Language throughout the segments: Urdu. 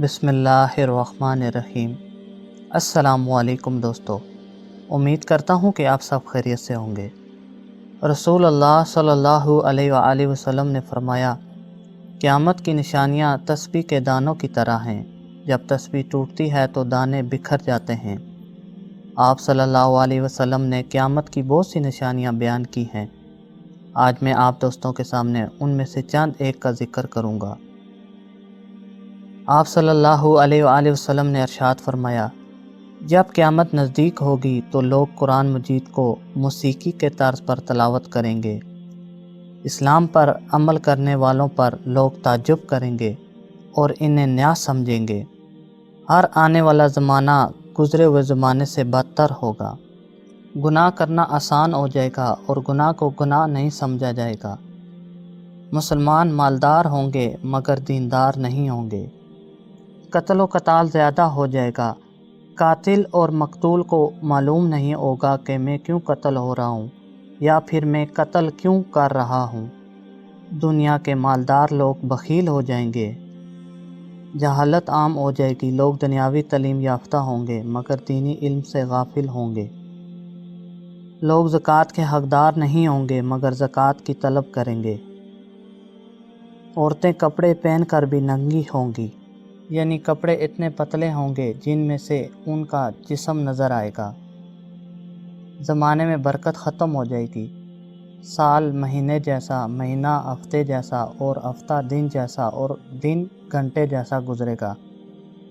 بسم اللہ الرحمن الرحیم۔ السلام علیکم دوستو، امید کرتا ہوں کہ آپ سب خیریت سے ہوں گے۔ رسول اللہ صلی اللہ علیہ وآلہ وسلم نے فرمایا، قیامت کی نشانیاں تسبیح کے دانوں کی طرح ہیں، جب تسبیح ٹوٹتی ہے تو دانے بکھر جاتے ہیں۔ آپ صلی اللہ علیہ وسلم نے قیامت کی بہت سی نشانیاں بیان کی ہیں۔ آج میں آپ دوستوں کے سامنے ان میں سے چند ایک کا ذکر کروں گا۔ آپ صلی اللہ علیہ وآلہ وسلم نے ارشاد فرمایا، جب قیامت نزدیک ہوگی تو لوگ قرآن مجید کو موسیقی کے طرز پر تلاوت کریں گے۔ اسلام پر عمل کرنے والوں پر لوگ تعجب کریں گے اور انہیں نیا سمجھیں گے۔ ہر آنے والا زمانہ گزرے ہوئے زمانے سے بدتر ہوگا۔ گناہ کرنا آسان ہو جائے گا اور گناہ کو گناہ نہیں سمجھا جائے گا۔ مسلمان مالدار ہوں گے مگر دیندار نہیں ہوں گے۔ قتل و قتال زیادہ ہو جائے گا۔ قاتل اور مقتول کو معلوم نہیں ہوگا کہ میں کیوں قتل ہو رہا ہوں یا پھر میں قتل کیوں کر رہا ہوں۔ دنیا کے مالدار لوگ بخیل ہو جائیں گے۔ جہالت عام ہو جائے گی۔ لوگ دنیاوی تعلیم یافتہ ہوں گے مگر دینی علم سے غافل ہوں گے۔ لوگ زکوٰۃ کے حقدار نہیں ہوں گے مگر زکوٰۃ کی طلب کریں گے۔ عورتیں کپڑے پہن کر بھی ننگی ہوں گی، یعنی کپڑے اتنے پتلے ہوں گے جن میں سے ان کا جسم نظر آئے گا۔ زمانے میں برکت ختم ہو جائے گی۔ سال مہینے جیسا، مہینہ ہفتے جیسا اور ہفتہ دن جیسا اور دن گھنٹے جیسا گزرے گا۔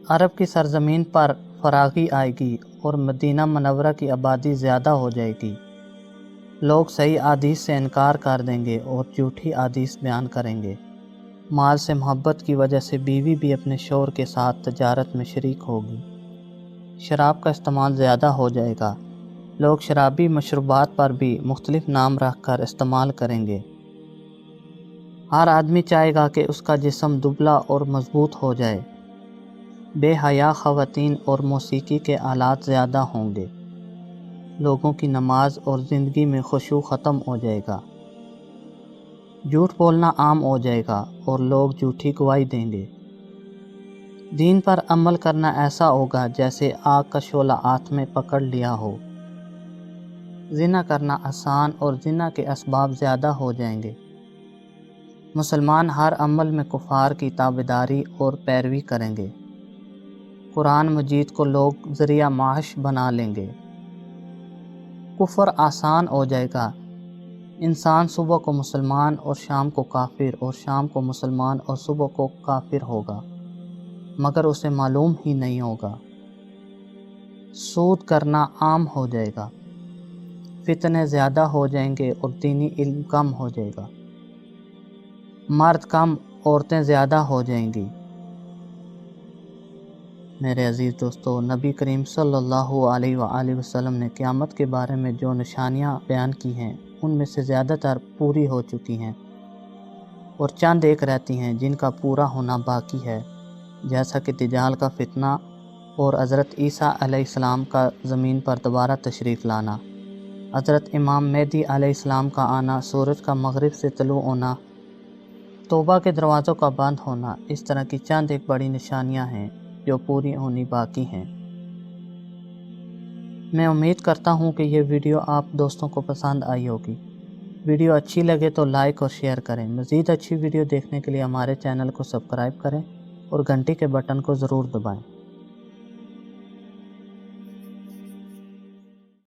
عرب کی سرزمین پر فراخی آئے گی اور مدینہ منورہ کی آبادی زیادہ ہو جائے گی۔ لوگ صحیح احادیث سے انکار کر دیں گے اور جھوٹی احادیث بیان کریں گے۔ مال سے محبت کی وجہ سے بیوی بھی اپنے شوہر کے ساتھ تجارت میں شریک ہوگی۔ شراب کا استعمال زیادہ ہو جائے گا۔ لوگ شرابی مشروبات پر بھی مختلف نام رکھ کر استعمال کریں گے۔ ہر آدمی چاہے گا کہ اس کا جسم دبلا اور مضبوط ہو جائے۔ بے حیا خواتین اور موسیقی کے آلات زیادہ ہوں گے۔ لوگوں کی نماز اور زندگی میں خشوع ختم ہو جائے گا۔ جھوٹ بولنا عام ہو جائے گا اور لوگ جھوٹی گواہی دیں گے۔ دین پر عمل کرنا ایسا ہوگا جیسے آگ کا شعلہ ہاتھ میں پکڑ لیا ہو۔ زنا کرنا آسان اور زنا کے اسباب زیادہ ہو جائیں گے۔ مسلمان ہر عمل میں کفار کی تابعداری اور پیروی کریں گے۔ قرآن مجید کو لوگ ذریعہ معاش بنا لیں گے۔ کفر آسان ہو جائے گا۔ انسان صبح کو مسلمان اور شام کو کافر اور شام کو مسلمان اور صبح کو کافر ہوگا مگر اسے معلوم ہی نہیں ہوگا۔ سود کرنا عام ہو جائے گا۔ فتنے زیادہ ہو جائیں گے اور دینی علم کم ہو جائے گا۔ مرد کم، عورتیں زیادہ ہو جائیں گی۔ میرے عزیز دوستو، نبی کریم صلی اللہ علیہ وآلہ وسلم نے قیامت کے بارے میں جو نشانیاں بیان کی ہیں ان میں سے زیادہ تر پوری ہو چکی ہیں اور چند ایک رہتی ہیں جن کا پورا ہونا باقی ہے، جیسا کہ دجال کا فتنہ اور حضرت عیسیٰ علیہ السلام کا زمین پر دوبارہ تشریف لانا، حضرت امام مہدی علیہ السلام کا آنا، سورج کا مغرب سے طلوع ہونا، توبہ کے دروازوں کا بند ہونا۔ اس طرح کی چند ایک بڑی نشانیاں ہیں جو پوری ہونی باقی ہیں۔ میں امید کرتا ہوں کہ یہ ویڈیو آپ دوستوں کو پسند آئی ہوگی۔ ویڈیو اچھی لگے تو لائک اور شیئر کریں۔ مزید اچھی ویڈیو دیکھنے کے لیے ہمارے چینل کو سبسکرائب کریں اور گھنٹی کے بٹن کو ضرور دبائیں۔